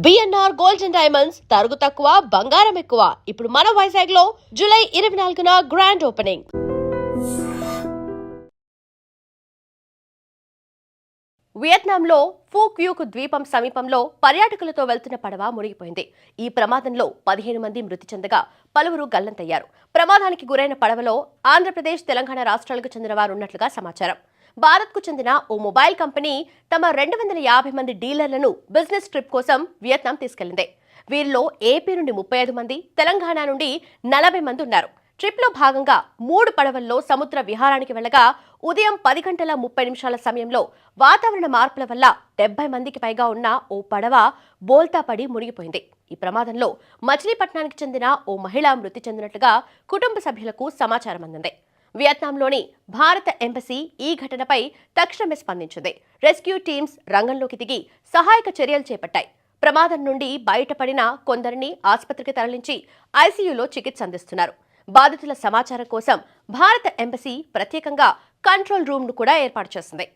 BNR gold and diamonds తరుగు తక్కువ బంగారం ఎక్కువ. ఇప్పుడు మన వైజాగ్ లో జూలై 24న గ్రాండ్ ఓపెనింగ్. వియత్నాంలో ఫూ క్యూక్ ద్వీపం సమీపంలో పర్యాటకులతో వెళ్తున్న పడవ మునిగిపోయింది. ఈ ప్రమాదంలో 15 మంది మృతి చెందగా పలువురు గల్లంతయ్యారు. ప్రమాదానికి గురైన పడవలో ఆంధ్రప్రదేశ్, తెలంగాణ రాష్ట్రాలకు చెందిన వారు ఉన్నట్లుగా సమాచారం. భారత్కు చెందిన ఓ మొబైల్ కంపెనీ తమ 250 మంది డీలర్లను బిజినెస్ ట్రిప్ కోసం వియత్నాం తీసుకెళ్లింది. వీరిలో ఏపీ నుండి 35 మంది, తెలంగాణ నుండి 40 మంది ఉన్నారు. ట్రిప్లో భాగంగా 3 పడవల్లో సముద్ర విహారానికి వెళ్లగా ఉదయం 10:30 సమయంలో వాతావరణ మార్పుల వల్ల 70 మందికి పైగా ఉన్న ఓ పడవ బోల్తా పడి మునిగిపోయింది. ఈ ప్రమాదంలో మచిలీపట్నానికి చెందిన ఓ మహిళ మృతి చెందినట్లుగా కుటుంబ సభ్యులకు సమాచారం అందింది. వియత్నాంలోని భారత ఎంబసీ ఈ ఘటనపై తక్షణమే స్పందించింది. రెస్క్యూ టీమ్స్ రంగంలోకి దిగి సహాయక చర్యలు చేపట్టాయి. ప్రమాదం నుండి బయటపడిన కొందరిని ఆసుపత్రికి తరలించి ఐసీయూలో చికిత్స అందిస్తున్నారు. బాధితుల సమాచారం కోసం భారత ఎంబసీ ప్రత్యేకంగా కంట్రోల్ రూమ్ను కూడా ఏర్పాటు చేసింది.